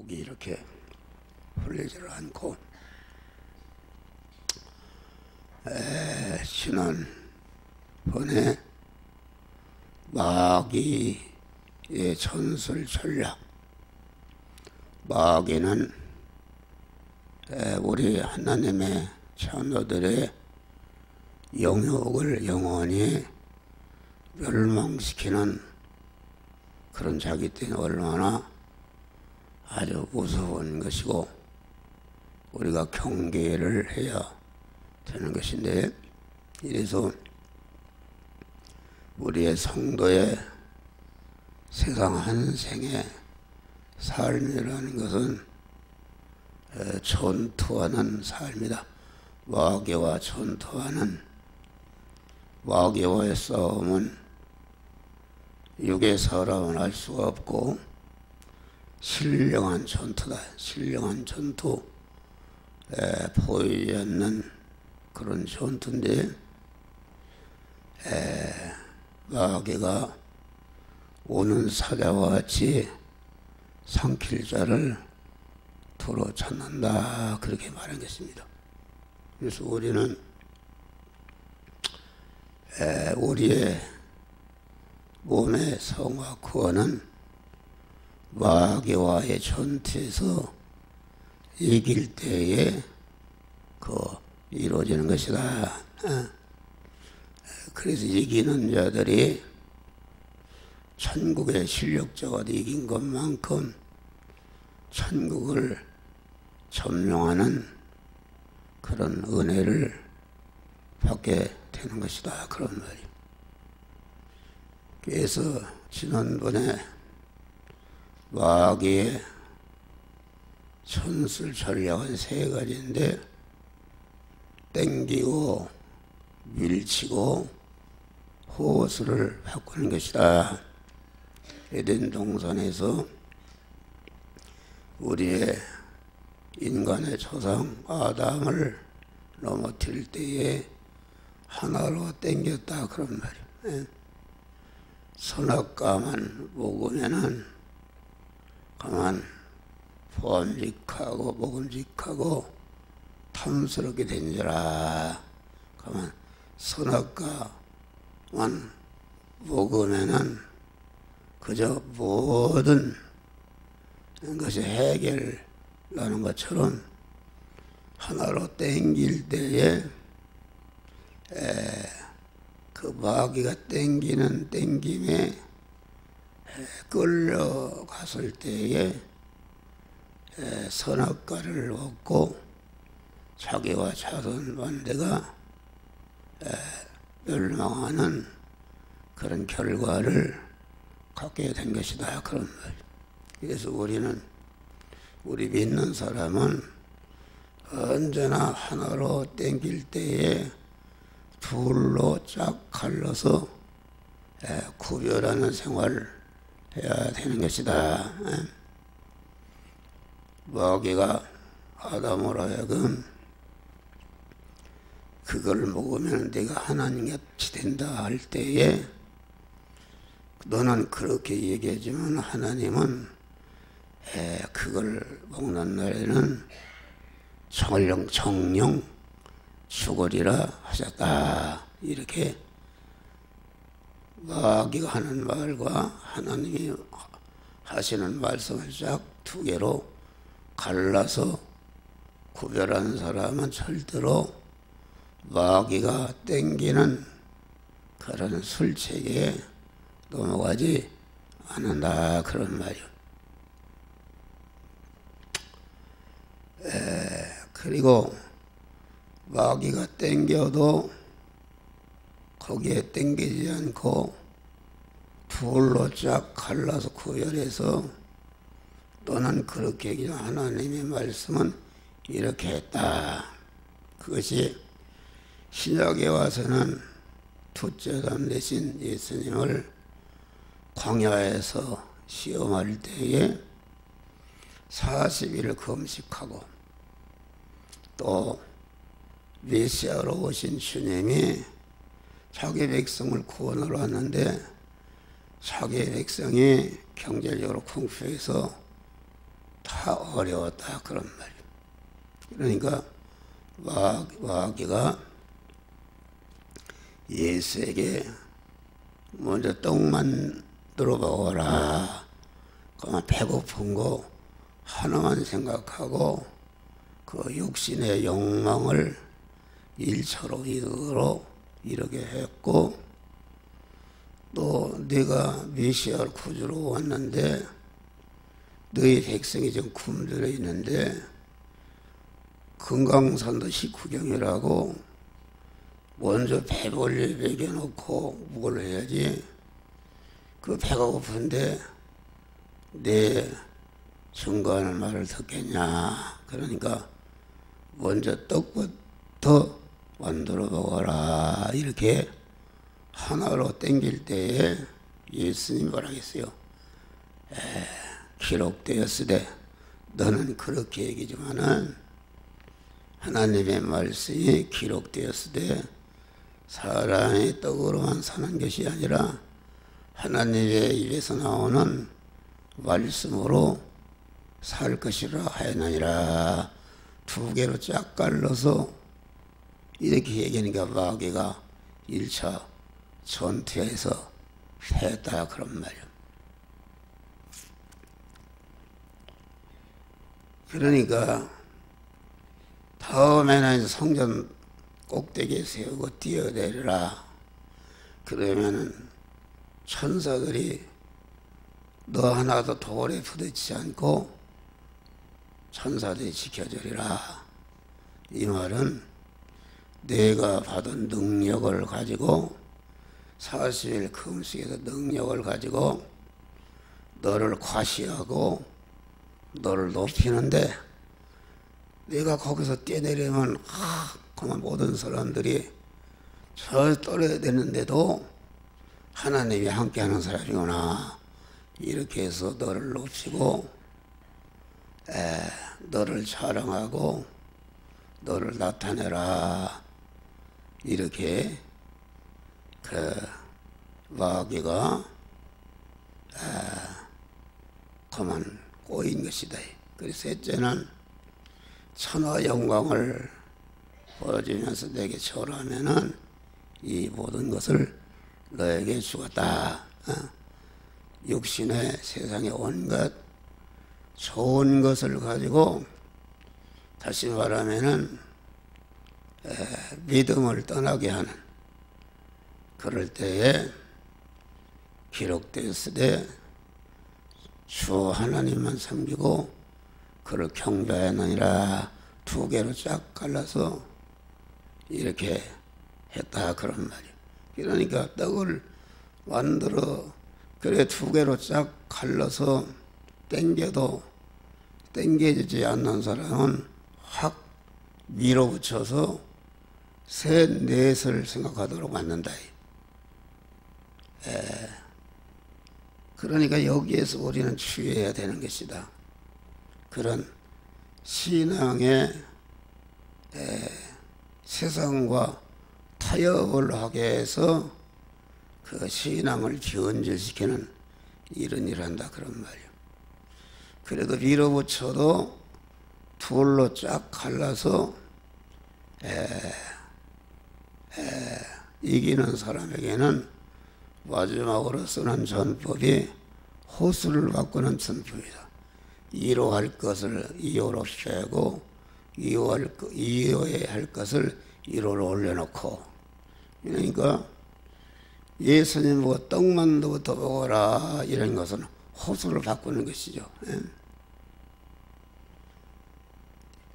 속이 이렇게 풀리지를 않고 지난번에 마귀의 전술 전략, 마귀는 우리 하나님의 자녀들의 영역을 영원히 멸망시키는 그런 자기 때문에 얼마나 아주 무서운 것이고 우리가 경계를 해야 되는 것인데, 이래서 우리의 성도의 세상 한 생의 삶이라는 것은 전투하는 삶이다. 마귀와 전투하는, 마귀와의 싸움은 육의 사람은 알 수가 없고 신령한 전투다. 신령한 전투, 보이지 않는 그런 전투인데, 마귀가 오는 사자와 같이 삼킬 자를 도로 찾는다, 그렇게 말한 것입니다. 그래서 우리는 우리의 몸의 성화 구원은 마귀와의 전투에서 이길 때에 이루어지는 것이다. 그래서 이기는 자들이 천국의 실력자가 이긴 것만큼 천국을 점령하는 그런 은혜를 받게 되는 것이다, 그런 말이에요. 그래서 지난번에 마귀의 전술 전략은 세 가지인데, 땡기고 밀치고 호수를 바꾸는 것이다. 에덴 동산에서 우리의 인간의 조상 아담을 넘어뜨릴 때에 하나로 땡겼다, 그런 말이에요. 선악과만 먹으면은 가만 보암직하고 먹음직하고 탐스럽게 된지라. 가만 선악과만 먹으면은 그저 모든 것이 해결나는 것처럼 하나로 땡길 때에 그 마귀가 땡기는 땡김에 끌려갔을 때에 선악과를 얻고 자기와 자손 반대가 멸망하는 그런 결과를 갖게 된 것이다, 그런 말이에요. 그래서 우리 믿는 사람은 언제나 하나로 땡길 때에 둘로 쫙 갈라서 구별하는 생활을 해야 되는 것이다. 마귀가 아담으로 하여금 그걸 먹으면 내가 하나님같이 된다 할 때에, 너는 그렇게 얘기하지만 하나님은 그걸 먹는 날에는 정령 죽으리라 하셨다. 이렇게 마귀가 하는 말과 하나님이 하시는 말씀을 쫙 두 개로 갈라서 구별하는 사람은 절대로 마귀가 땡기는 그런 술책에 넘어가지 않는다, 그런 말이요. 그리고 마귀가 땡겨도 거기에 땡기지 않고 둘로 쫙 갈라서 구별해서 너는 그렇게 그냥 하나님의 말씀은 이렇게 했다. 그것이 신약에 와서는 둘째 아담 되신 예수님을 광야에서 시험할 때에 40일을 금식하고, 또 메시아로 오신 주님이 자기 백성을 구원하러 왔는데 자기 백성이 경제적으로 궁핍해서 다 다 어려웠다 그런 말이에요. 그러니까 마귀가 예수에게 먼저 떡만 들어보거라. 그만 배고픈 거 하나만 생각하고 그 육신의 욕망을 1차로 이르도록 이렇게 했고, 또 네가 메시아를 구주로 왔는데 너희 백성이 지금 굶주려 있는데 금강산도 식후경이라고 먼저 배불리 먹여놓고 뭘 해야지. 그 배가 고픈데 내 증거하는 말을 듣겠냐. 그러니까 먼저 떡부터 만들어 먹어라. 이렇게 하나로 땡길 때에 예수님이 뭐라 했어요? 기록되었으되, 너는 그렇게 얘기지만은 하나님의 말씀이 기록되었으되 사람의 떡으로만 사는 것이 아니라 하나님의 입에서 나오는 말씀으로 살 것이라 하였느니라. 두 개로 쫙 갈라서 이렇게 얘기하니까 마귀가 1차 전투에서 패했다 그런 말이야. 그러니까 다음에는 성전 꼭대기에 세우고 뛰어내리라. 그러면은 천사들이 너 하나도 돌에 부딪히지 않고 천사들이 지켜주리라. 이 말은 내가 받은 능력을 가지고 40일 금식에서 능력을 가지고 너를 과시하고 너를 높이는데, 내가 거기서 뛰어내리면 그만 모든 사람들이 저 떨어야 되는데도 하나님이 함께하는 사람이구나. 이렇게 해서 너를 높이고 너를 자랑하고 너를 나타내라. 이렇게 그 마귀가 그만 꼬인 것이다. 그리고 셋째는 천하 영광을 보여주면서 내게 절하면은 이 모든 것을 너에게 주었다. 육신의 세상의 온갖 좋은 것을 가지고, 다시 말하면은 믿음을 떠나게 하는, 그럴 때에 기록되었으되 주 하나님만 섬기고 그를 경배하느니라. 두 개로 쫙 갈라서 이렇게 했다 그런 말이에요. 그러니까 떡을 만들어 그래 두 개로 쫙 갈라서 땡겨도 땡겨지지 않는 사람은 확 밀어붙여서 셋 넷을 생각하도록 만든다. 그러니까 여기에서 우리는 주의해야 되는 것이다. 그런 신앙의 세상과 타협을 하게 해서 그 신앙을 변질시키는 이런 일을 한다 그런 말이에요. 그래도 밀어붙여도 둘로 쫙 갈라서 이기는 사람에게는 마지막으로 쓰는 전법이 호수를 바꾸는 전법이다. 이로할 것을 이호로 빼고 이호해야 할 것을 이로로 올려놓고. 그러니까 예수님 뭐 떡만두부터 먹어라 이런 것은 호수를 바꾸는 것이죠.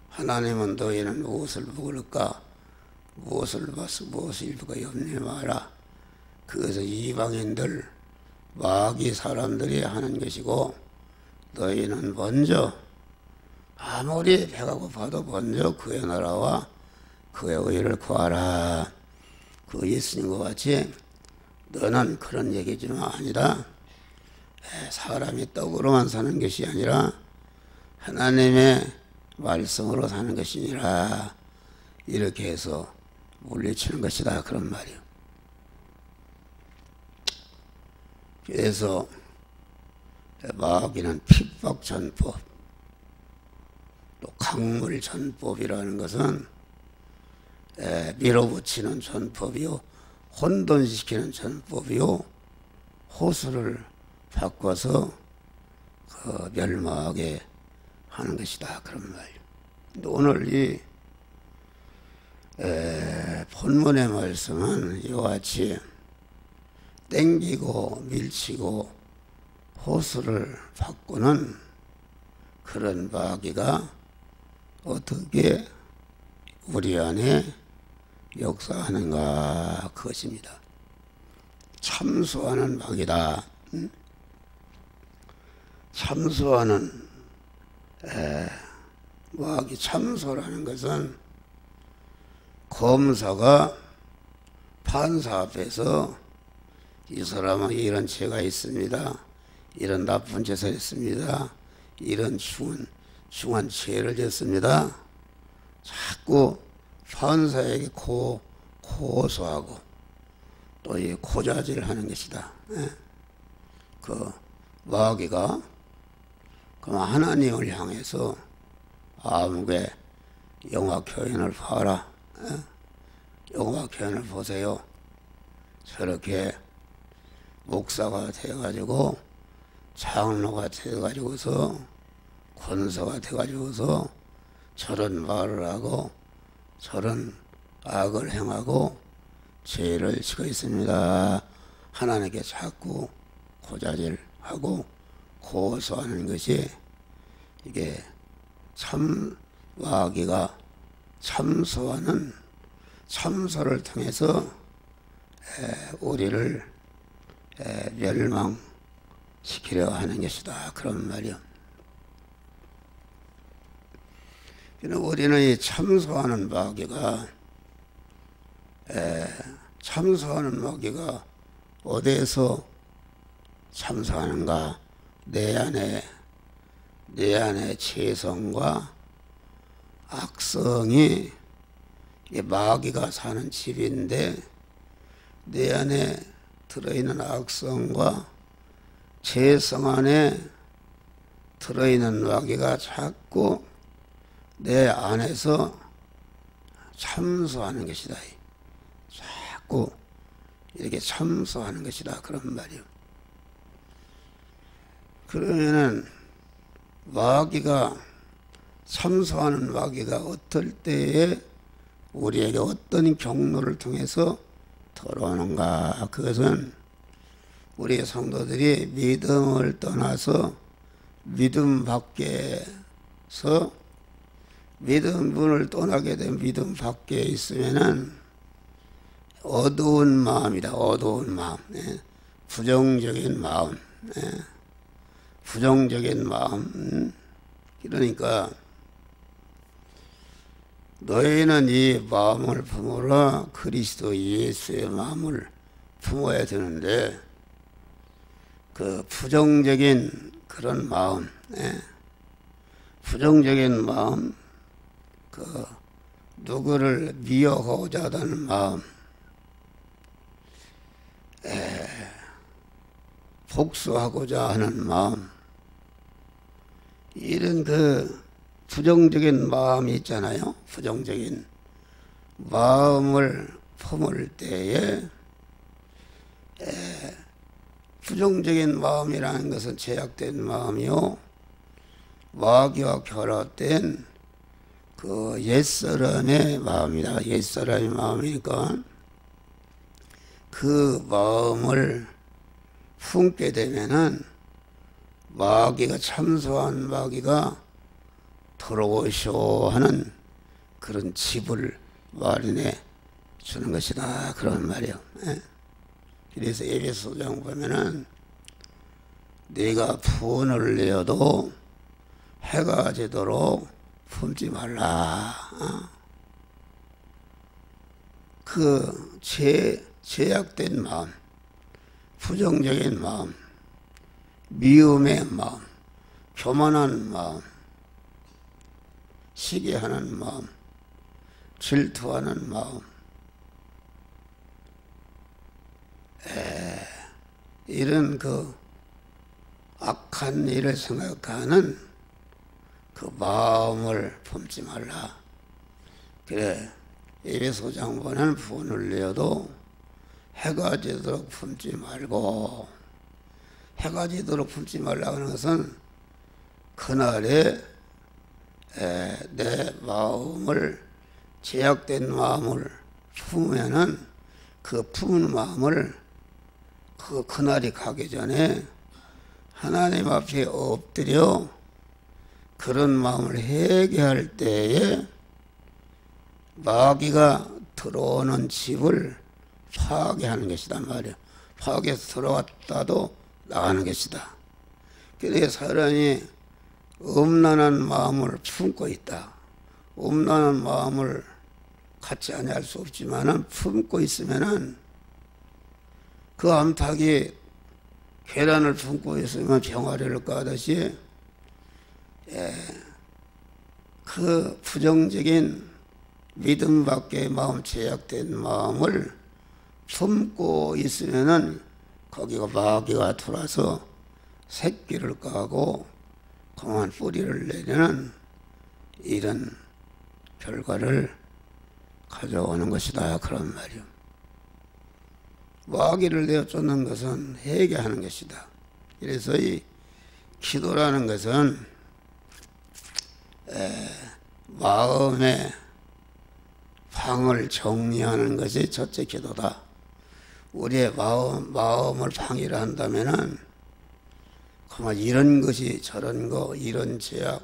하나님은 너희는 무엇을 먹을까? 무엇을 봐서 무엇을 입을까 염려 마라. 그것은 이방인들 마귀 사람들이 하는 것이고, 너희는 먼저 아무리 배가 고파도 먼저 그의 나라와 그의 의를 구하라. 그 예수님과 같이 너는 그런 얘기지만 아니라 사람이 떡으로만 사는 것이 아니라 하나님의 말씀으로 사는 것이니라. 이렇게 해서 물리치는 것이다 그런 말이에요. 그래서 마귀는 핍박 전법, 작물전법이라는 것은 밀어붙이는 전법이요, 혼돈시키는 전법이요, 호수를 바꿔서 멸망하게 하는 것이다, 그런 말이에요. 근데 오늘 이 본문의 말씀은 이와 같이 땡기고 밀치고 호수를 바꾸는 그런 마귀가 어떻게 우리 안에 역사하는가, 그것입니다. 참소하는 마귀다. 참소하는 마귀. 참소라는 것은 검사가 판사 앞에서 이 사람은 이런 죄가 있습니다, 이런 나쁜 짓을 했습니다, 이런 중한 죄를 졌습니다, 자꾸 판사에게 고소하고 또 이 고자질하는 것이다. 그 마귀가 그럼 하나님을 향해서 아무개 영화교훈을 봐라, 영화교훈을 보세요. 저렇게 목사가 돼가지고 장로가 돼가지고서 권사가 돼가지고서 저런 말을 하고 저런 악을 행하고 죄를 지고 있습니다. 하나님께 자꾸 고자질하고 고소하는 것이, 이게 마귀가 참소하는, 참소를 통해서 우리를 멸망시키려 하는 것이다, 그런 말이요. 우리는 이 참소하는 마귀가 어디에서 참소하는가? 내 안에 죄성과 악성이 마귀가 사는 집인데, 내 안에 들어있는 악성과 죄성 안에 들어있는 마귀가 자꾸 내 안에서 참소하는 것이다. 자꾸 이렇게 참소하는 것이다, 그런 말이요. 그러면은 마귀가, 참소하는 마귀가 어떨 때에 우리에게 어떤 경로를 통해서 들어오는가? 그것은 우리 성도들이 믿음을 떠나서 믿음 밖에서, 믿음을 떠나게 된 믿음 밖에 있으면은 어두운 마음이다, 어두운 마음. 부정적인 마음. 부정적인 마음. 그러니까 너희는 이 마음을 품으라, 그리스도 예수의 마음을 품어야 되는데, 그 부정적인 그런 마음, 부정적인 마음, 그 누구를 미워하고자 하는 마음, 복수하고자 하는 마음, 이런 그 부정적인 마음이 있잖아요. 부정적인 마음을 품을 때에, 부정적인 마음이라는 것은 죄악된 마음이요, 마귀와 결합된 그 옛사람의 마음이다. 옛사람의 마음이니까 그 마음을 품게 되면은 마귀가, 참소한 마귀가 들어오쇼 하는 그런 집을 마련해 주는 것이다, 그런 말이에요. 그래서 에베소서장 보면은 네가 분을 내어도 해가 지도록 품지 말라. 그 죄악된 마음, 부정적인 마음, 미움의 마음, 교만한 마음, 시기하는 마음, 질투하는 마음, 이런 그 악한 일을 생각하는 그 마음을 품지 말라. 그래, 에베소 장본은 분을 내어도 해가 지도록 품지 말고, 해가 지도록 품지 말라 하는 것은 그날에 내 마음을, 제약된 마음을 품으면은 그 품은 마음을 그날이 가기 전에 하나님 앞에 엎드려 그런 마음을 회개할 때에 마귀가 들어오는 집을 파괴하는 것이다 말이야. 파괴해서 들어왔다도 나가는 것이다. 그러니까 사람이 음란한 마음을 품고 있다. 음란한 마음을 같이 아니할 수 없지만은 품고 있으면은 그 암탉이 계란을 품고 있으면 병아리를 까듯이 그 부정적인 믿음 밖의 마음, 제약된 마음을 품고 있으면은 거기가 마귀가 들어와서 새끼를 까고 강한 뿌리를 내리는 이런 결과를 가져오는 것이다. 그런 말이요. 마귀를 내어 쫓는 것은 회개하는 것이다. 그래서 이 기도라는 것은 마음의 방을 정리하는 것이 첫째 기도다. 우리의 마음을 방해를 한다면은 정말 이런 것이 저런 거, 이런 제약,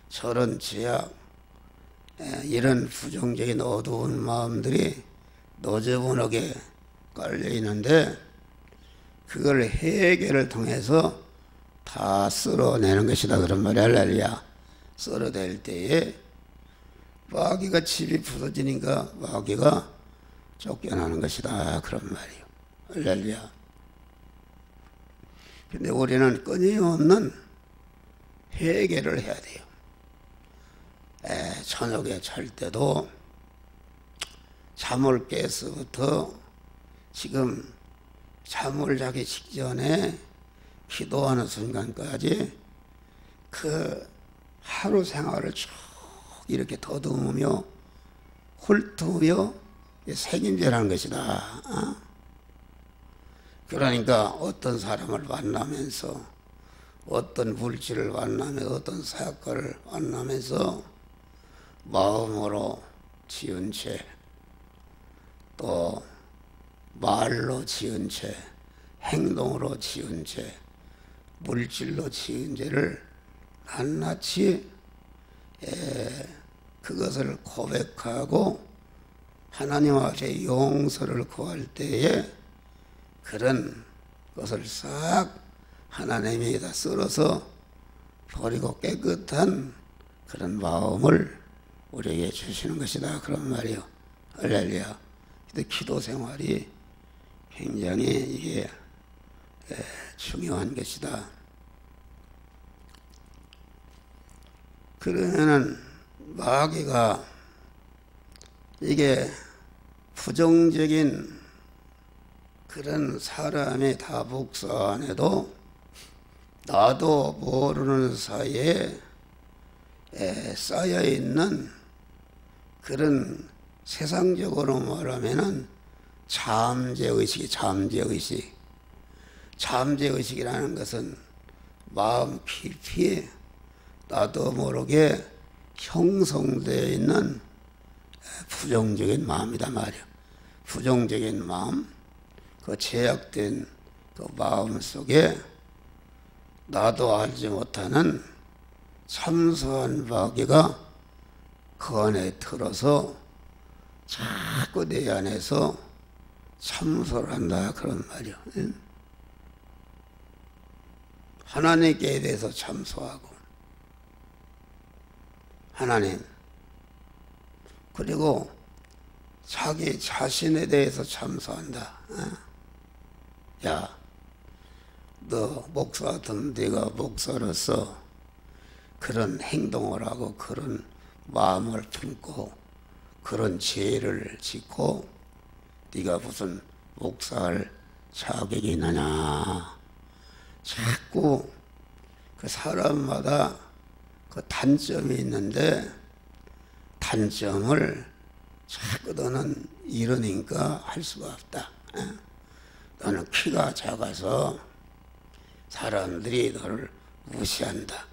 저런 제약, 이런 부정적인 어두운 마음들이 너저분하게 깔려 있는데 그걸 회개를 통해서 다 쓸어내는 것이다. 그런 말이 할렐루야. 쓸어낼 때에 마귀가 집이 부서지니까 마귀가 쫓겨나는 것이다. 그런 말이요. 할렐루야. 근데 우리는 끊임없는 회개를 해야 돼요. 저녁에 잘 때도 잠을 깨서부터 지금 잠을 자기 직전에 기도하는 순간까지 그 하루 생활을 쭉 이렇게 더듬으며 훑으며 책임져라는 것이다. 그러니까 어떤 사람을 만나면서 어떤 물질을 만나면서 어떤 사역과를 만나면서 마음으로 지은 죄, 또 말로 지은 죄, 행동으로 지은 죄, 물질로 지은 죄를 낱낱이 그것을 고백하고 하나님 앞에 용서를 구할 때에 그런 것을 싹 하나님에다 쓸어서 버리고 깨끗한 그런 마음을 우리에게 주시는 것이다. 그런 말이요. 할렐루야. 근데 기도 생활이 굉장히 이게 중요한 것이다. 그러면은 마귀가 이게 부정적인 그런 사람의 다복사 안에도 나도 모르는 사이에 쌓여있는 그런 세상적으로 말하면은 잠재의식이 잠재의식. 잠재의식이라는 것은 마음 깊이 나도 모르게 형성되어 있는 부정적인 마음이다 말이야. 부정적인 마음, 그 제약된 그 마음 속에 나도 알지 못하는 참소한 마귀가 그 안에 들어서 자꾸 내 안에서 참소를 한다. 그런 말이야. 하나님께 대해서 참소하고 하나님, 그리고 자기 자신에 대해서 참소한다. 야, 너 목사 같은 네가 목사로서 그런 행동을 하고 그런 마음을 품고 그런 죄를 짓고 네가 무슨 목사할 자격이 있느냐. 자꾸 그 사람마다 그 그 단점이 있는데 단점을 자꾸 너는 이러니까 할 수가 없다. 너는 키가 작아서 사람들이 너를 무시한다.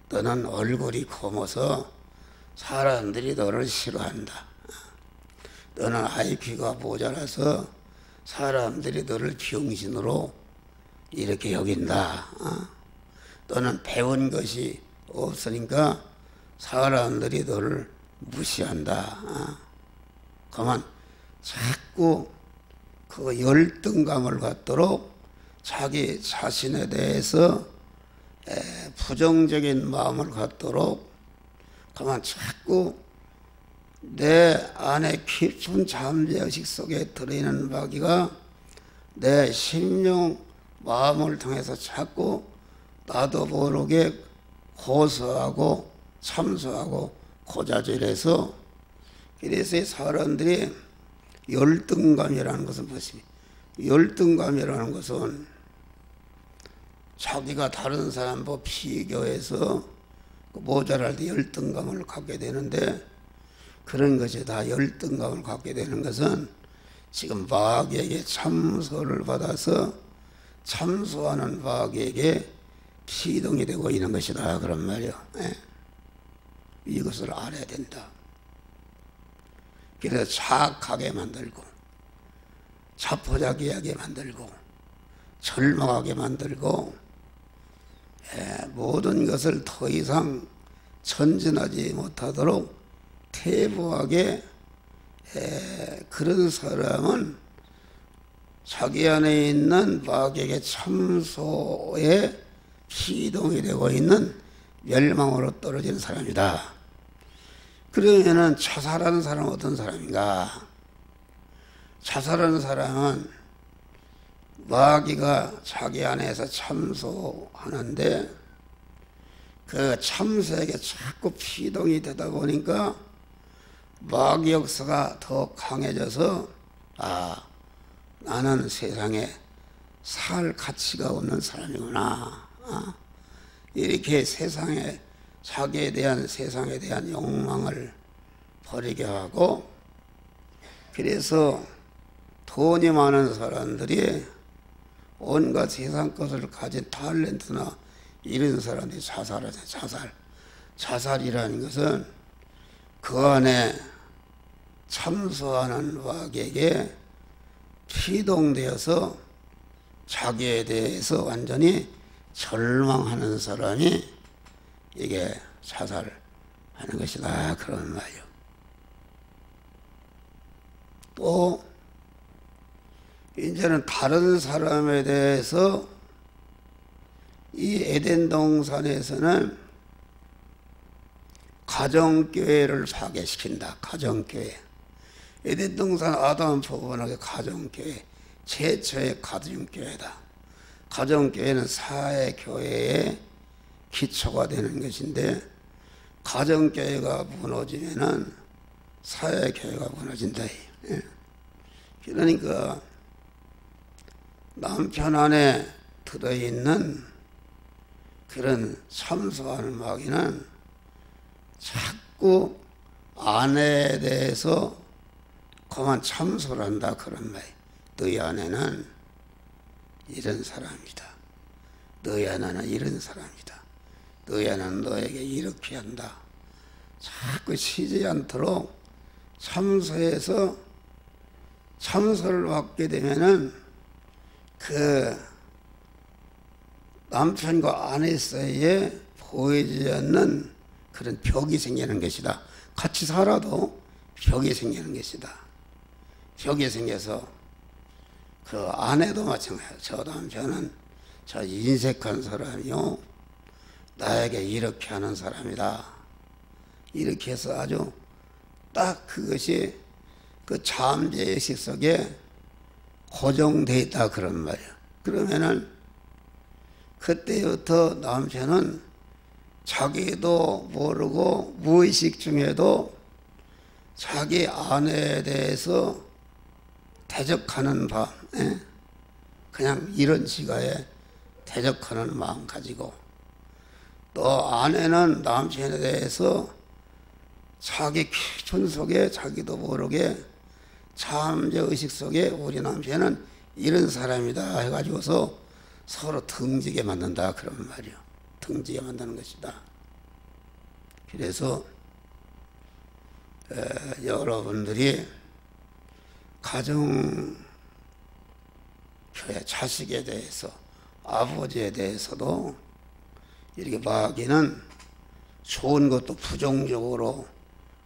너는 얼굴이 검어서 사람들이 너를 싫어한다. 너는 IQ가 모자라서 사람들이 너를 병신으로 이렇게 여긴다. 너는 배운 것이 없으니까 사람들이 너를 무시한다. 그만 자꾸 그 열등감을 갖도록 자기 자신에 대해서 부정적인 마음을 갖도록 그만 자꾸 내 안에 깊은 잠재의식 속에 들어있는 마귀가 내 심령 마음을 통해서 자꾸 나도 모르게 고소하고 참소하고 고자질해서 그래서 사람들이 열등감이라는 것은 무엇입니까? 열등감이라는 것은 자기가 다른 사람과 비교해서 모자랄 때 열등감을 갖게 되는데 그런 것이 다 열등감을 갖게 되는 것은 지금 마귀에게 참소를 받아서 참소하는 마귀에게 피동이 되고 있는 것이다 그런 말이요. 이것을 알아야 된다. 그래서 착하게 만들고 자포자기하게 만들고 절망하게 만들고 모든 것을 더 이상 전진하지 못하도록 퇴보하게 그런 사람은 자기 안에 있는 마귀에게 참소에 피동이 되고 있는 멸망으로 떨어지는 사람이다. 그러면은 자살하는 사람은 어떤 사람인가? 자살하는 사람은 마귀가 자기 안에서 참소하는데 그 참소에게 자꾸 피동이 되다 보니까 마귀 역사가 더 강해져서 나는 세상에 살 가치가 없는 사람이구나. 이렇게 세상에 자기에 대한 세상에 대한 욕망을 버리게 하고 그래서 돈이 많은 사람들이 온갖 세상 것을 가진 탤런트나 이런 사람들이 자살하잖아요. 자살이라는 것은 그 안에 참소하는 마귀에게 피동되어서 자기에 대해서 완전히 절망하는 사람이 이게 자살하는 것이다 그런 말이요. 또 이제는 다른 사람에 대해서 이 에덴 동산에서는 가정교회를 파괴시킨다. 가정교회. 에덴 동산 아담 부분에게 가정교회, 최초의 가정교회다. 가정교회는 사회교회의 기초가 되는 것인데 가정교회가 무너지면은 사회교회가 무너진다. 그러니까 남편 안에 들어있는 그런 참소하는 마귀는 자꾸 아내에 대해서 그만 참소를 한다 그런 말이에요. 너희 아내는 이런 사람이다. 너희 아내는 이런 사람이다. 너희 아내는 너에게 이렇게 한다. 자꾸 쉬지 않도록 참소해서 참소를 받게 되면은 그 남편과 아내 사이에 보이지 않는 그런 벽이 생기는 것이다. 같이 살아도 벽이 생기는 것이다. 벽이 생겨서 그 아내도 마찬가지야. 저 남편은 저 인색한 사람이요. 나에게 이렇게 하는 사람이다. 이렇게 해서 아주 딱 그것이 그 잠재의식 속에 고정되어 있다 그런 말이야. 그러면은 그때부터 남편은 자기도 모르고 무의식 중에도 자기 아내에 대해서 대적하는 밤, 그냥 이런 시가에 대적하는 마음 가지고 또 아내는 남편에 대해서 자기 깊은 속에 자기도 모르게 잠재의식 속에 우리 남편은 이런 사람이다 해가지고서 서로 등지게 만든다 그런 말이요. 등지게 만드는 것이다. 그래서 여러분들이 가정 교회 자식에 대해서 아버지에 대해서도 이렇게 마귀는 좋은 것도 부정적으로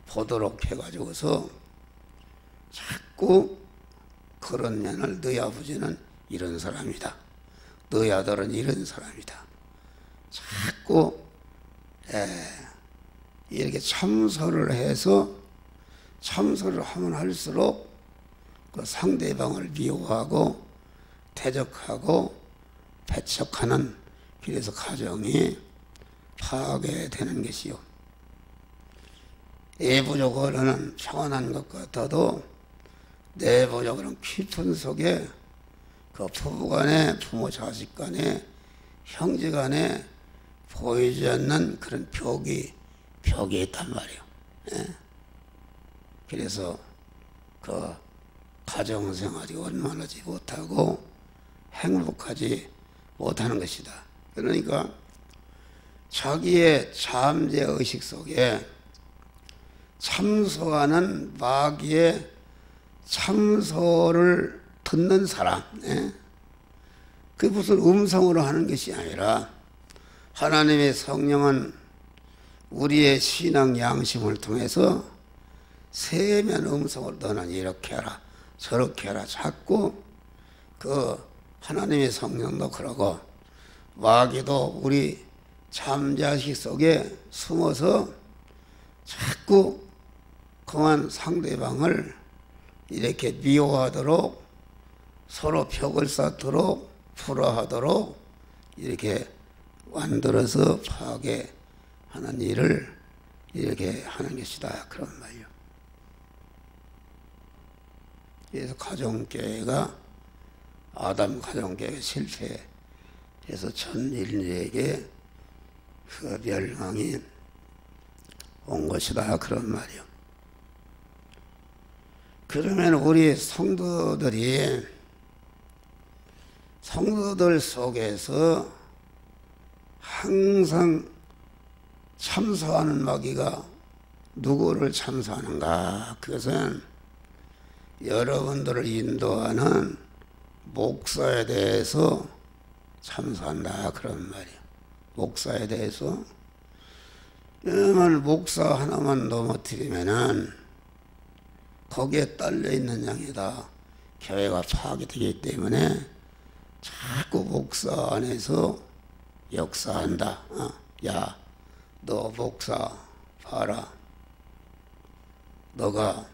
보도록 해가지고서 자꾸 그런 면을 너희 아버지는 이런 사람이다. 너희 아들은 이런 사람이다. 자꾸 이렇게 참소를 해서 참소를 하면 할수록 그 상대방을 미워하고 대적하고 배척하는 그래서 가정이 파괴되는 것이요. 외부적으로는 평안한 것 같아도 내부적으로는 깊은 속에 그 부부간에 부모 자식간에 형제간에 보이지 않는 그런 벽이 있단 말이에요. 그래서 그 가정생활이 원만하지 못하고 행복하지 못하는 것이다. 그러니까 자기의 잠재의식 속에 참소하는 마귀의 참소를 듣는 사람, 그게 무슨 음성으로 하는 것이 아니라 하나님의 성령은 우리의 신앙 양심을 통해서 세면 음성으로 너는 이렇게 하라 저렇게 하라 자꾸 그 하나님의 성령도 그러고 마귀도 우리 잠자식 속에 숨어서 자꾸 그만 상대방을 이렇게 미워하도록 서로 벽을 쌓도록 불화하도록 이렇게 만들어서 파괴하는 일을 이렇게 하는 것이다 그런 말이요. 그래서 가정교회가 아담 가정교회가 실패해서 전 인류에게 그 멸망이 온 것이다 그런 말이요. 그러면 우리 성도들 속에서 항상 참소하는 마귀가 누구를 참소하는가? 그것은 여러분들을 인도하는 목사에 대해서 참소한다 그런 말이에요. 목사에 대해서 왜냐하면 목사 하나만 넘어뜨리면은 거기에 딸려있는 양이다 교회가 파괴되기 때문에 자꾸 목사 안에서 역사한다. 야, 너 목사 봐라. 너가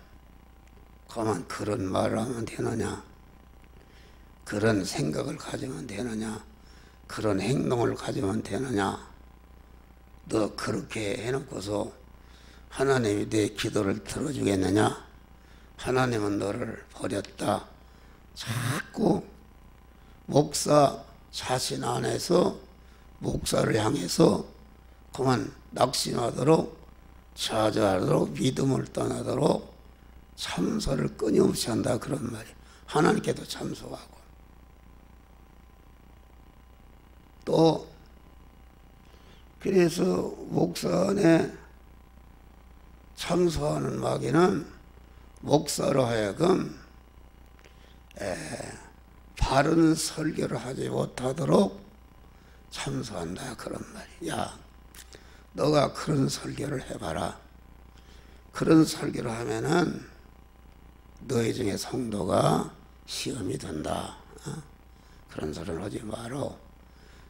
가만 그런 말을 하면 되느냐? 그런 생각을 가지면 되느냐? 그런 행동을 가지면 되느냐? 너 그렇게 해놓고서 하나님이 내 기도를 들어주겠느냐? 하나님은 너를 버렸다. 자꾸 목사 자신 안에서 목사를 향해서 그만 낙심하도록 좌절하도록 믿음을 떠나도록 참소를 끊임없이 한다 그런 말이에요. 하나님께도 참소하고 또 그래서 목사 안에 참소하는 마귀는 목사로 하여금 바른 설교를 하지 못하도록 참소한다 그런 말이야. 야, 너가 그런 설교를 해봐라. 그런 설교를 하면은 너희 중에 성도가 시험이 든다. 그런 소리를 하지 마라.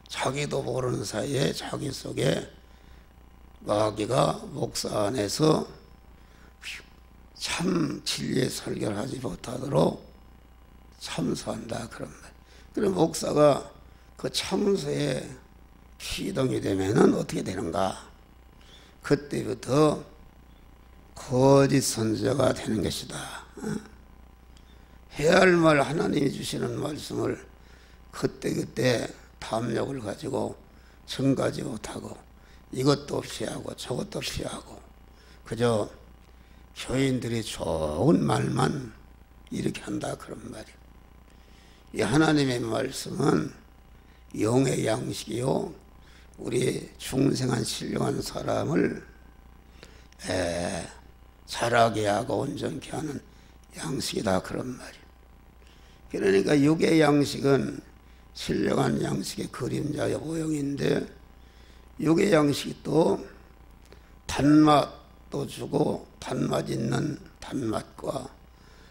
자기도 모르는 사이에 자기 속에 마귀가 목사 안에서 참 진리의 설교를 하지 못하도록 참소한다 그런 말. 그럼 목사가 그 참소에 기동이 되면은 어떻게 되는가? 그때부터 거짓 선지자가 되는 것이다. 해야 할 말 하나님이 주시는 말씀을 그때그때 담력을 가지고 전가지 못하고 이것도 피하고 저것도 피하고 그저 교인들이 좋은 말만 이렇게 한다 그런 말이에요. 이 하나님의 말씀은 영의 양식이요 우리 중생한 신령한 사람을 자라게 하고 온전케 하는 양식이다 그런 말이에요. 그러니까 육의 양식은 신령한 양식의 그림자의 모형인데 육의 양식이 또 단맛도 주고 단맛 있는 단맛과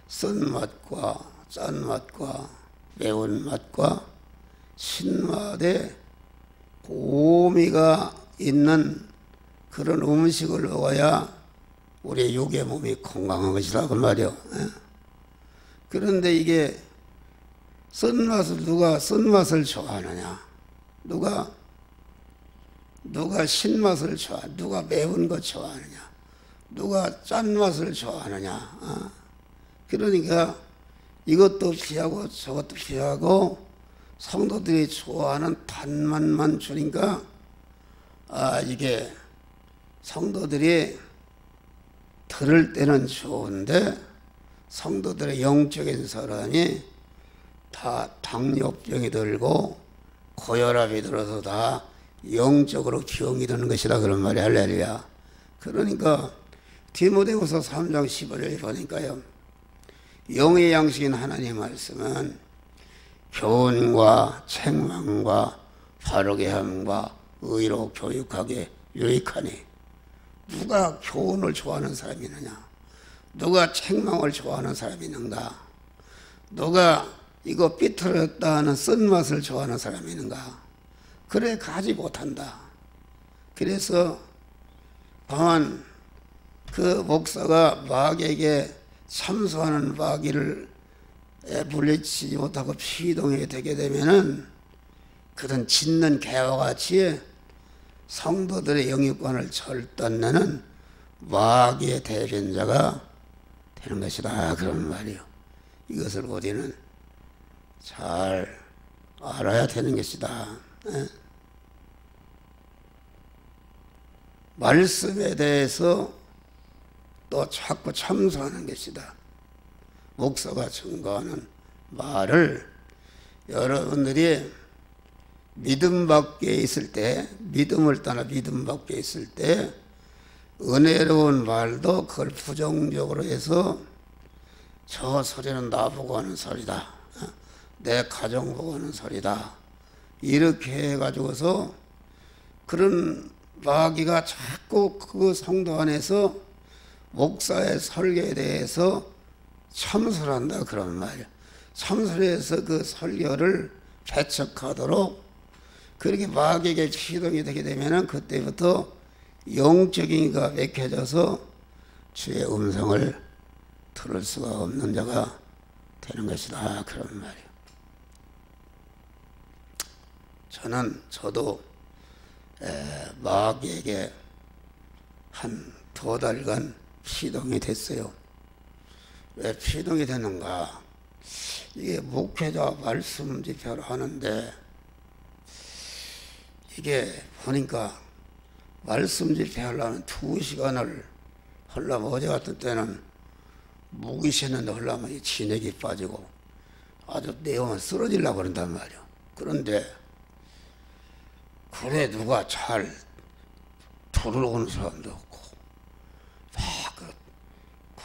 쓴맛과 짠맛과 매운맛과 신맛의 고미가 있는 그런 음식을 먹어야 우리의 육의 몸이 건강한 것이다 그 말이요. 그런데 이게 쓴맛을 누가 쓴맛을 좋아하느냐? 누가 신맛을 좋아? 누가 매운 거 좋아하느냐? 누가 짠맛을 좋아하느냐? 그러니까 이것도 피하고 저것도 피하고 성도들이 좋아하는 단맛만 주니까 이게 성도들이 들을 때는 좋은데 성도들의 영적인 사람이 다 당뇨병이 들고 고혈압이 들어서 다 영적으로 병이 드는 것이다 그런 말이 할렐루야. 그러니까 디모데후서 3장 15절 보니까요. 영의 양식인 하나님의 말씀은 교훈과 책망과 바르게 함과 의로 교육하게 유익하니 누가 교훈을 좋아하는 사람이 있느냐? 누가 책망을 좋아하는 사람이 있는가? 누가 이거 삐뚤었다 하는 쓴맛을 좋아하는 사람이 있는가? 그래 가지 못한다. 그래서 다만 그 목사가 마귀에게 참소하는 마귀를 물리치지 못하고 피동이 되게 되면은 그런 짖는 개와 같이 성도들의 영유권을 절단내는 마귀의 대변자가 되는 것이다 그런 말이요. 이것을 우리는 잘 알아야 되는 것이다. 말씀에 대해서 또 자꾸 참소하는 것이다. 목사가 증거하는 말을 여러분들이 믿음 밖에 있을 때, 믿음을 떠나 믿음 밖에 있을 때 은혜로운 말도 그걸 부정적으로 해서 저 소리는 나보고 하는 소리다. 내 가정 보고 하는 소리다. 이렇게 해가지고서 그런 마귀가 자꾸 그 성도 안에서 목사의 설교에 대해서 참소를 한다 그런 말이야. 참소해서 그 설교를 배척하도록 그렇게 마귀에게 시동이 되게 되면은 그때부터 영적인 이가 맥혀져서 주의 음성을 들을 수가 없는 자가 되는 것이다 그런 말이에요. 저도 마귀에게 한 2달간 시동이 됐어요. 왜 시동이 되는가? 이게 목회자 말씀 집회를 하는데 이게 보니까 말씀 집회 하려면 2시간을 하려면 어제 같은 때는 목이 쉬는데 하려면 진액이 빠지고 아주 내용은 쓰러지려고 그런단 말이야. 그런데 그래 누가 잘 들어오는 사람도 없고 막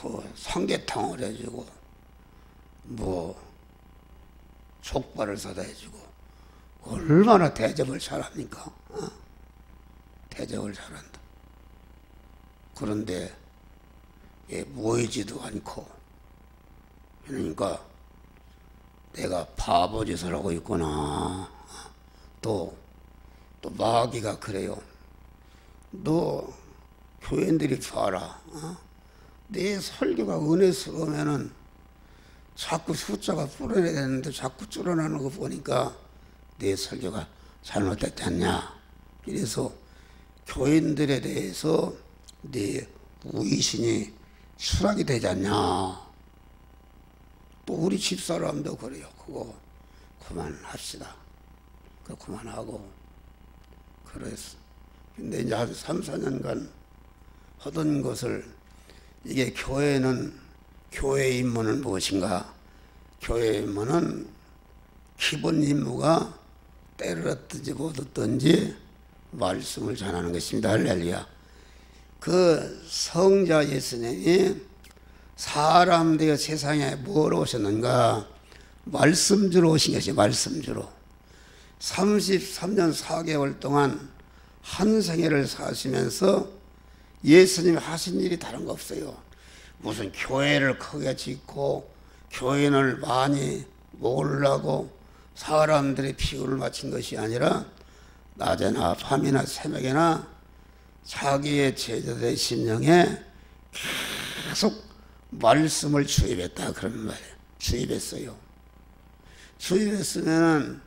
그 삼계탕을 해주고 뭐 족발을 사다 해주고 얼마나 대접을 잘합니까? 대접을 잘한다. 그런데 모이지도 않고 그러니까 내가 바보짓을 하고 있구나. 또 마귀가 그래요. 너 교인들이 봐라. 내 설교가 은혜스러우면은 자꾸 숫자가 불어내야 되는데 자꾸 줄어나는 거 보니까 내 설교가 잘못됐지 않냐. 그래서 교인들에 대해서 네 우의신이 추락이 되지 않냐. 또 우리 집사람도 그래요. 그거 그만합시다. 그거 그만하고 그래서 근데 이제 한 3, 4년간 하던 것을 이게 교회는 교회의 임무는 무엇인가? 교회의 임무는 기본 임무가 때렸든지 못 얻든지 말씀을 전하는 것입니다. 할렐루야. 그 성자 예수님이 사람 되어 세상에 뭐로 오셨는가? 말씀 주러 오신 것이 말씀 주러. 33년 4개월 동안 한 생애를 사시면서 예수님이 하신 일이 다른 거 없어요. 무슨 교회를 크게 짓고 교인을 많이 모으려고 사람들의 피부를 바친 것이 아니라 낮에나 밤이나 새벽에나 자기의 제자들의 심령에 계속 말씀을 주입했다 그런 말이에요. 주입했어요. 주입했으면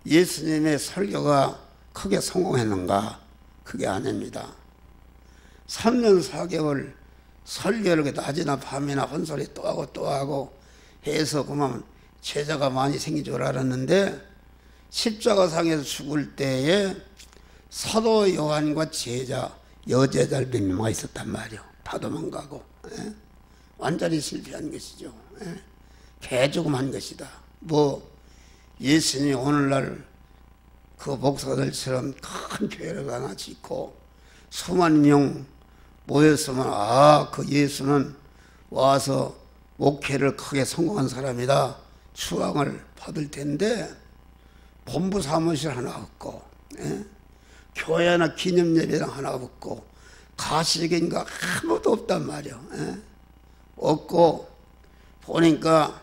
예수님의 설교가 크게 성공했는가? 그게 아닙니다. 3년 4개월 설교를 낮이나 밤이나 헌소리 또 하고 또 하고 해서 그만 제자가 많이 생긴 줄 알았는데 십자가상에서 죽을 때에 사도 요한과 제자 여제자를 몇 명가 있었단 말이에요. 다 도망가고 완전히 실패한 것이죠. 개조금한 것이다. 뭐 예수님이 오늘날 그 목사들처럼 큰 교회를 하나 짓고 수만 명 모였으면 그 예수는 와서 목회를 크게 성공한 사람이다 추앙을 받을 텐데 본부 사무실 하나 없고 교회 하나 기념예배당 하나 없고 가시적인가 아무도 없단 말이에요. 없고 보니까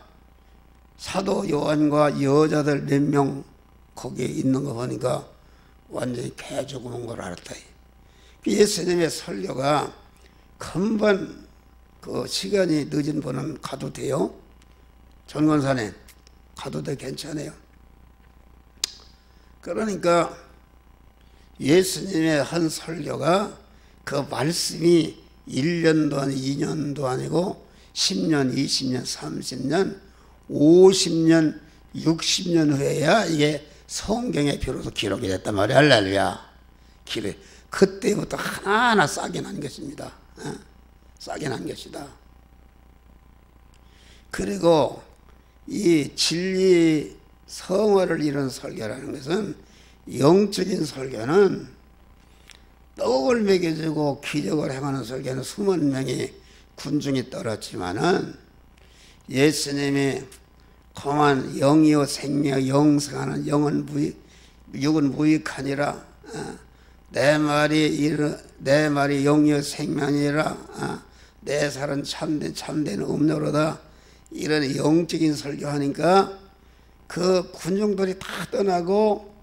사도 요한과 여자들 몇 명 거기에 있는 거 보니까 완전히 개조금한 걸 알았다. 예수님의 설교가 금방 그 시간이 늦은 분은 가도 돼요. 전권사님 가도 돼 괜찮아요. 그러니까 예수님의 한 설교가 그 말씀이 1년도 아니고 2년도 아니고 10년, 20년, 30년, 50년, 60년 후에야 이게 성경에 비로소 기록이 됐단 말이에요. 할렐루야. 그때부터 하나하나 싸게 난 것입니다. 싸게 난 것이다. 그리고 이 진리 성화를 이룬 설교라는 것은 영적인 설교는 떡을 먹여주고 기적을 행하는 설교는 수만 명이 군중이 떨었지만은 예수님이 공한 영이요 생명 영생하는 영은 육은 무익하니라 내 말이 영이요 생명이라 내 살은 참된 음료로다 이런 영적인 설교하니까 그 군중들이 다 떠나고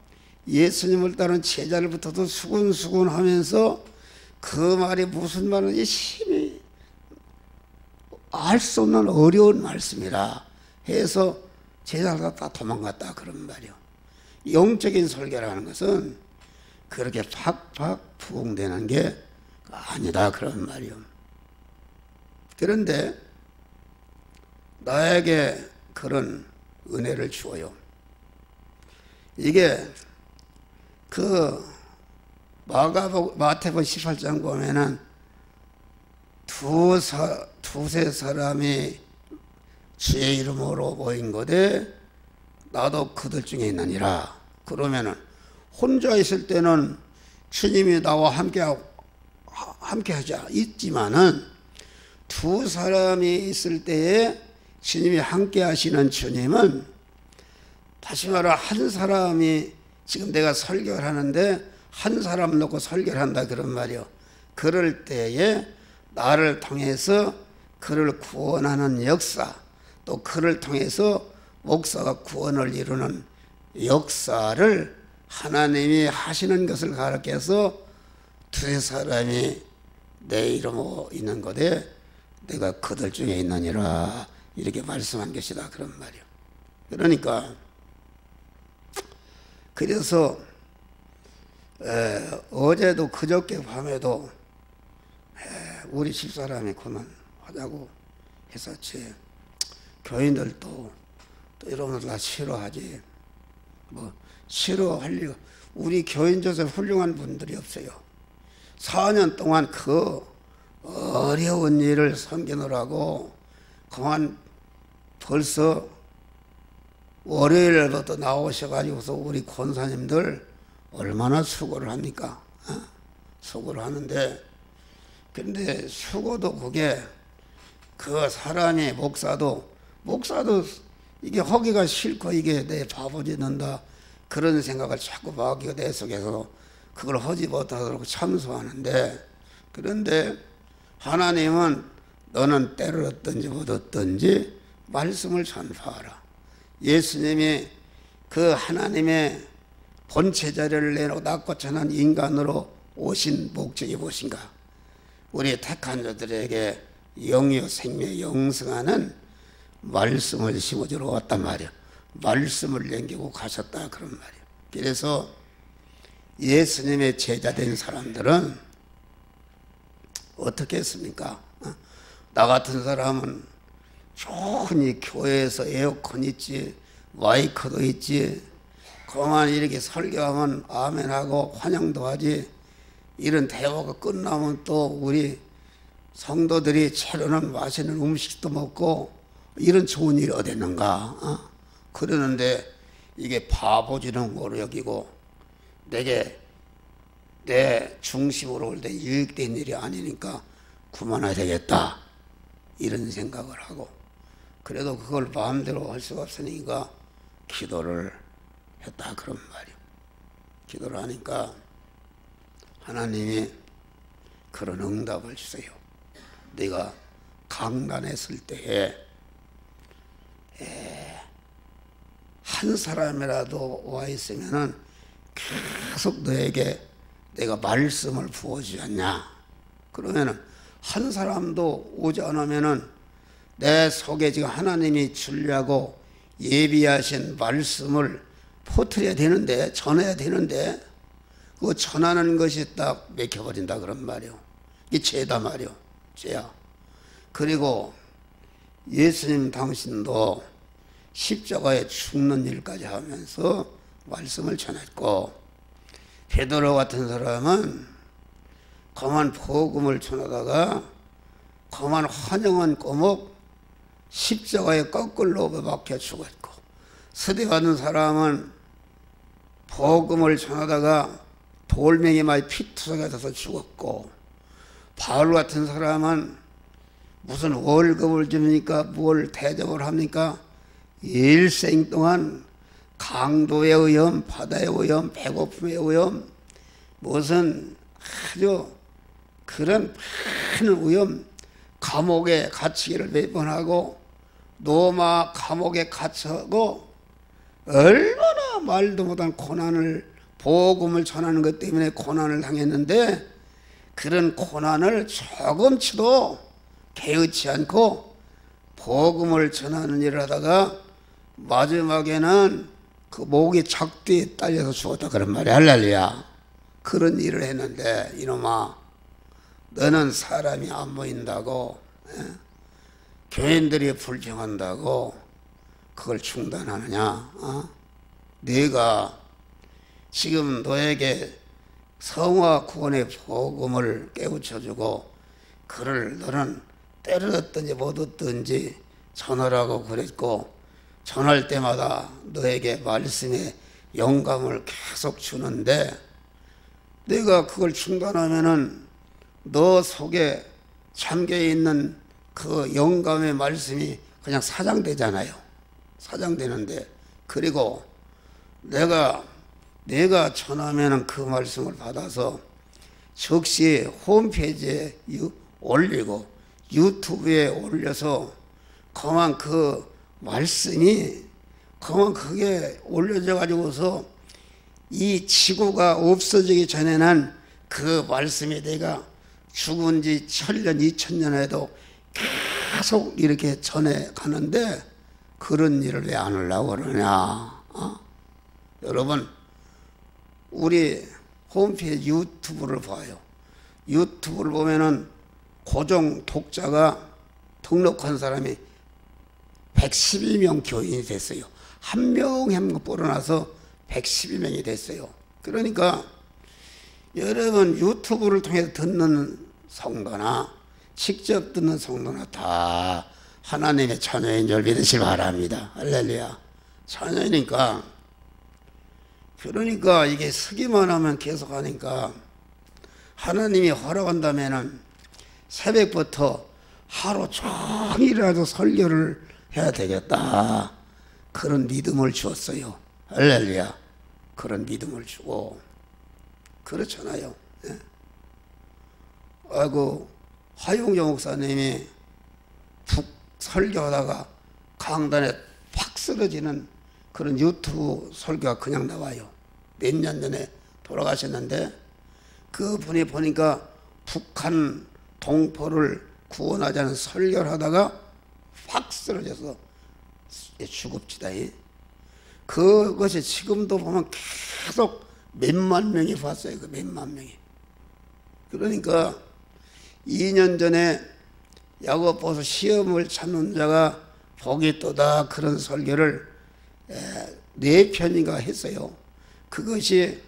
예수님을 따른 제자들부터도 수군수군 하면서 그 말이 무슨 말인지 심히 알 수 없는 어려운 말씀이라 해서 제자들 다 도망갔다 그런 말이요. 영적인 설교라는 것은 그렇게 팍팍 부흥되는 게 아니다 그런 말이요. 그런데 나에게 그런 은혜를 주어요. 이게 그 마태복음 18장 보면은 두세 사람이 주의 이름으로 모인 것에 나도 그들 중에 있느니라. 그러면은 혼자 있을 때는 주님이 나와 함께 하자 있지만은 두 사람이 있을 때에 주님이 함께 하시는 주님은 다시 말해 한 사람이 지금 내가 설교를 하는데 한 사람 놓고 설교를 한다 그런 말이요. 그럴 때에 나를 통해서 그를 구원하는 역사 또 그를 통해서 목사가 구원을 이루는 역사를 하나님이 하시는 것을 가르쳐서 두세 사람이 내 이름으로 있는 것에 내가 그들 중에 있느니라 이렇게 말씀한 것이다 그런 말이요. 그러니까 그래서 어제도 그저께 밤에도 우리 집사람이 그만하자고 했었지. 교인들도 또 이런 걸 다 싫어하지. 뭐 싫어할 리가 우리 교인 중에서 훌륭한 분들이 없어요. 4년 동안 그 어려운 일을 섬기느라고 그만 벌써 월요일부터 나오셔가지고서 우리 권사님들 얼마나 수고를 합니까? 수고를 하는데, 그런데 수고도 그게 그 사람이 목사도 이게 하기가 싫고 이게 내 바보 짓는다 그런 생각을 자꾸 마귀가 내 속에서 그걸 하지 못하도록 참소하는데, 그런데 하나님은 너는 때를 얻든지 못 얻든지 말씀을 전파하라. 예수님이 그 하나님의 본체 자리를 내놓고 낮고 천한 인간으로 오신 목적이 무엇인가? 우리 택한 자들에게 영유 생명 영생하는 말씀을 심어주러 왔단 말이야. 말씀을 남기고 가셨다 그런 말이야. 그래서 예수님의 제자된 사람들은 어떻게 했습니까? 나 같은 사람은 좋은 이 교회에서 에어컨 있지, 마이크도 있지, 그만 이렇게 설교하면 아멘하고 환영도 하지, 이런 대화가 끝나면 또 우리 성도들이 채로는 맛있는 음식도 먹고 이런 좋은 일이 어디 있는가? 그러는데 이게 바보지는 모르 여기고 내게 내 중심으로 올 때 유익된 일이 아니니까 그만해야 되겠다 이런 생각을 하고, 그래도 그걸 마음대로 할 수가 없으니까 기도를 했다 그런 말이에요. 기도를 하니까 하나님이 그런 응답을 주세요. 네가 강단했을 때에 한 사람이라도 와 있으면은 계속 너에게 내가 말씀을 부어주지 않냐? 그러면은 한 사람도 오지 않으면은 내 속에 지금 하나님이 주려고 예비하신 말씀을 퍼뜨려야 되는데, 전해야 되는데, 그거 전하는 것이 딱 맥혀버린다 그런 말이요. 이게 죄다 말이요. 죄야. 그리고 예수님 당신도 십자가에 죽는 일까지 하면서 말씀을 전했고, 베드로 같은 사람은 그만 복음을 전하다가 그만 환영한 꼬목 십자가에 거꾸로 박혀 죽었고, 스데반은 사람은 복음을 전하다가 돌멩이 많이 피투성이 돼서 죽었고, 바울 같은 사람은 무슨 월급을 주니까 뭘 대접을 합니까? 일생 동안 강도의 위험, 바다의 위험, 배고픔의 위험, 무슨 아주 그런 많은 위험, 감옥에 갇히기를 몇 번 하고 로마 감옥에 갇혀고 얼마나 말도 못한 고난을, 복음을 전하는 것 때문에 고난을 당했는데, 그런 고난을 조금치도 개의치 않고 복음을 전하는 일을 하다가 마지막에는 그 목이 적대에 딸려서 죽었다 그런 말이야. 할렐루야. 그런 일을 했는데 이놈아, 너는 사람이 안 보인다고, 교인들이 불평한다고 그걸 중단하느냐? 네가 지금 너에게 성화 구원의 복음을 깨우쳐주고 그를 너는 때를 얻든지 못 얻든지 전하라고 그랬고, 전할 때마다 너에게 말씀의 영감을 계속 주는데, 내가 그걸 중단하면은 너 속에 잠겨있는 그 영감의 말씀이 그냥 사장되잖아요. 사장되는데, 그리고 내가 전하면은 그 말씀을 받아서 즉시 홈페이지에 올리고 유튜브에 올려서 그만 그 말씀이 그만 그게 올려져 가지고서 이 지구가 없어지기 전에는 그 말씀이 내가 죽은 지 1000년 2000년 해도 계속 이렇게 전해 가는데 그런 일을 왜 안 하려고 그러냐? 여러분, 우리 홈페이지 유튜브를 봐요. 유튜브를 보면은 고정 독자가 등록한 사람이 112명 교인이 됐어요. 한 명 한 명 뽑아놔서 112명이 됐어요. 그러니까 여러분 유튜브를 통해서 듣는 성도나 직접 듣는 성도나 다 하나님의 자녀인 줄 믿으시기 바랍니다. 할렐루야. 자녀니까. 그러니까 이게 서기만 하면 계속 하니까 하나님이 허락한다면은 새벽부터 하루 종일이라도 설교를 해야 되겠다. 그런 믿음을 주었어요. 할렐루야. 그런 믿음을 주고. 그렇잖아요. 예. 아이고, 하용정 목사님이 푹 설교하다가 강단에 팍 쓰러지는 그런 유튜브 설교가 그냥 나와요. 몇 년 전에 돌아가셨는데 그 분이 보니까 북한 동포를 구원하자는 설교를 하다가 확 쓰러져서 죽읍시다. 그것이 지금도 보면 계속 몇만 명이 봤어요. 그 몇만 명이. 그러니까 2년 전에 야고보서 시험을 찾는 자가 복이 또다 그런 설교를 4편인가 했어요. 그것이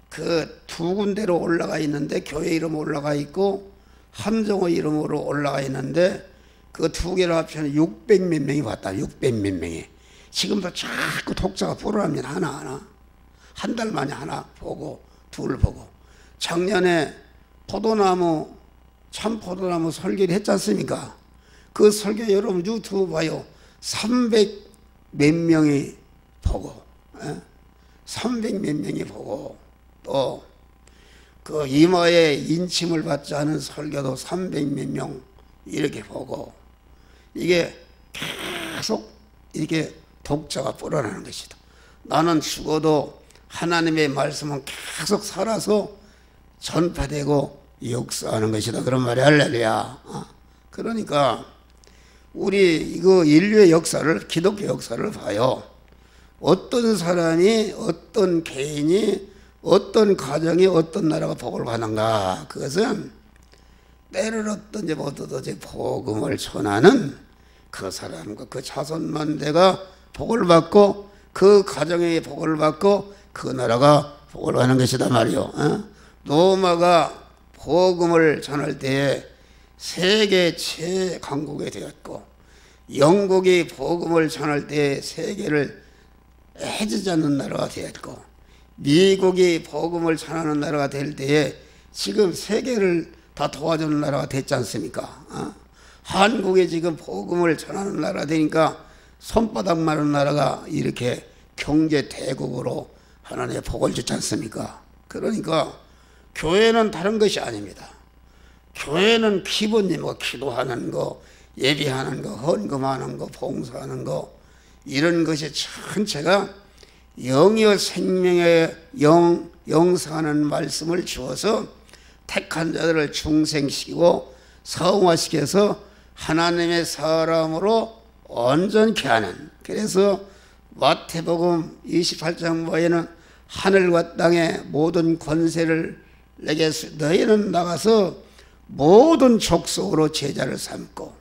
그 2군데로 올라가 있는데 교회 이름 올라가 있고 함정호 이름으로 올라가 있는데 그 2개를 합치면 600몇 명이 봤다. 600몇 명이. 지금도 자꾸 독자가 불어납니다. 하나하나. 한 달 만에 하나 보고 둘 보고. 작년에 포도나무 참포도나무 설교를 했지 않습니까? 그 설교 여러분 유튜브 봐요. 300 몇 명이 보고 300 몇 명이 보고 또 그 이마에 인침을 받지 않은 설교도 300 몇 명 이렇게 보고 이게 계속 이렇게 독자가 불어나는 것이다. 나는 죽어도 하나님의 말씀은 계속 살아서 전파되고 역사하는 것이다. 그런 말이 할렐루야. 그러니까 우리 이거 인류의 역사를 기독교 역사를 봐요. 어떤 사람이 어떤 개인이 어떤 가정이 어떤 나라가 복을 받는가. 그것은 때를 얻든지 못 얻든지 복음을 전하는 그 사람과 그 자손만대가 복을 받고 그 가정의 복을 받고 그 나라가 복을 받는 것이다 말이요. 로마가 복음을 전할 때에 세계 최강국이 되었고 영국이 복음을 전할 때에 세계를 해지지 않는 나라가 되었고 미국이 복음을 전하는 나라가 될 때에 지금 세계를 다 도와주는 나라가 됐지 않습니까? 한국이 지금 복음을 전하는 나라가 되니까 손바닥만한 나라가 이렇게 경제 대국으로 하나님의 복을 주지 않습니까? 그러니까 교회는 다른 것이 아닙니다. 교회는 기본이 뭐 기도하는 거, 예배하는 거, 헌금하는 거, 봉사하는 거 이런 것이 전체가 영이여 생명의 영성하는 말씀을 주어서 택한 자들을 중생시키고 성화시켜서 하나님의 사람으로 온전케 하는. 그래서 마태복음 28장 보에는 하늘과 땅의 모든 권세를 내게 너희는 나가서 모든 족속으로 제자를 삼고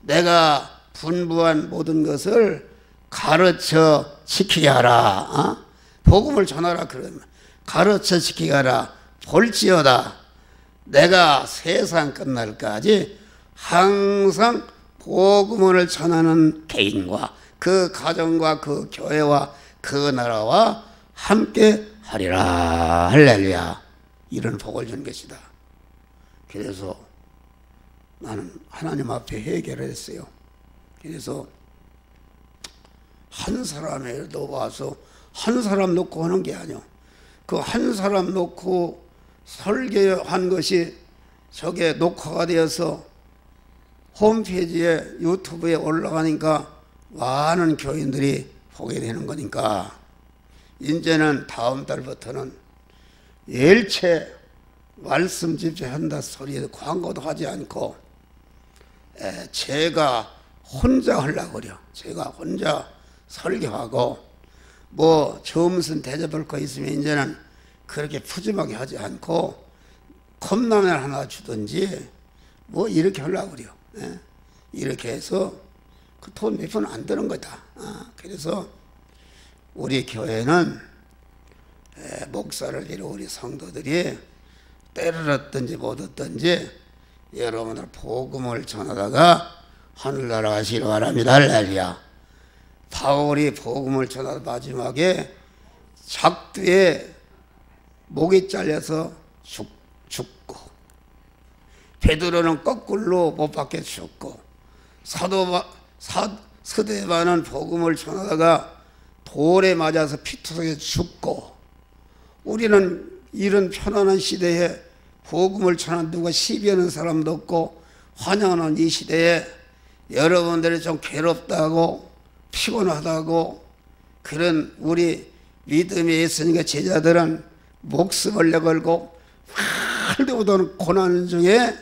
내가 분부한 모든 것을 가르쳐 지키게 하라. 복음을 전하라. 그러면 가르쳐 지키게 하라. 볼지어다 내가 세상 끝날까지 항상 복음을 전하는 개인과 그 가정과 그 교회와 그 나라와 함께 하리라. 할렐루야. 이런 복을 준 것이다. 그래서 나는 하나님 앞에 회개를 했어요. 그래서 한 사람에도 와서 한 사람 놓고 하는 게 아니오. 그 한 사람 놓고 설교한 것이 저게 녹화가 되어서 홈페이지에 유튜브에 올라가니까 많은 교인들이 보게 되는 거니까 이제는 다음 달부터는 일체 말씀 집회한다 소리에 광고도 하지 않고 제가 혼자 하려고 그래요. 제가 혼자 설교하고 뭐 점심 대접할 거 있으면 이제는 그렇게 푸짐하게 하지 않고 컵라면 하나 주든지 뭐 이렇게 하려고 그래요. 이렇게 해서 그 돈 몇 푼 안 드는 거다. 그래서 우리 교회는 목사를 비롯 우리 성도들이 때를 얻든지 못 얻든지 여러분들 복음을 전하다가 하늘나라 가시기 바랍니다. 할렐루야. 바울이 복음을 전하다 마지막에 작두에 목이 잘려서 죽고, 베드로는 거꾸로 못 박혀 죽고, 스데반은 복음을 전하다가 돌에 맞아서 피투성에 죽고, 우리는 이런 편안한 시대에 복음을 전하는 누가 시비하는 사람도 없고 환영하는 이 시대에 여러분들이 좀 괴롭다고 피곤하다고 그런 우리 믿음의 예수님과 제자들은 목숨을 내걸고 말도 못하는 고난 중에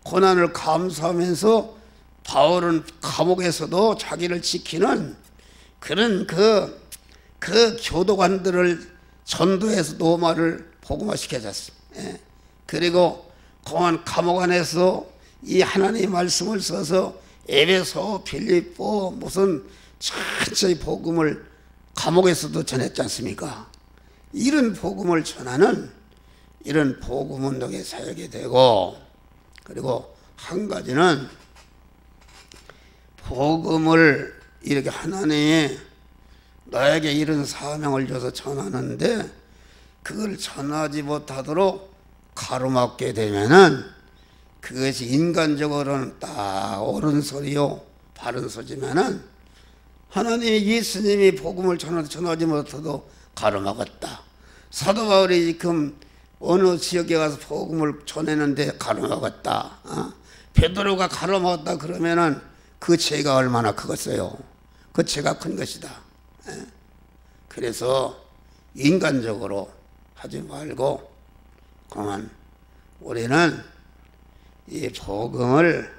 고난을 감수하면서 바울은 감옥에서도 자기를 지키는 그런 그 교도관들을 전도해서 노마를 복음화시켜줬습니다. 그리고 공안 감옥 안에서 이 하나님의 말씀을 써서 에베소, 빌립보 무슨 천천히 복음을 감옥에서도 전했지 않습니까? 이런 복음을 전하는 이런 복음 운동에 사역이 되고, 그리고 한 가지는 복음을 이렇게 하나님이 나에게 이런 사명을 줘서 전하는데 그걸 전하지 못하도록 가로막게 되면은 그것이 인간적으로는 딱 옳은 소리요 바른 소리지만은 하나님이 예수님이 복음을 전하지 못해도 가로막았다. 사도 바울이 지금 어느 지역에 가서 복음을 전했는데 가로막았다. 베드로가 가로막았다 그러면은 그 죄가 얼마나 크겠어요. 그 죄가 큰 것이다. 그래서 인간적으로 하지 말고 그만 우리는 이 복음을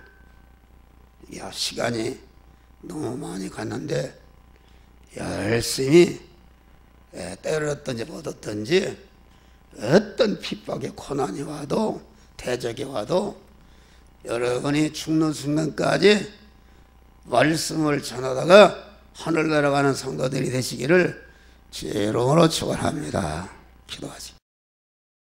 시간이 너무 많이 갔는데 열심히 때를 얻든지 못 얻든지 어떤 핍박의 고난이 와도 대적이 와도 여러분이 죽는 순간까지 말씀을 전하다가 하늘 날아가는 성도들이 되시기를 주의 이름으로 축원합니다. 기도하시죠.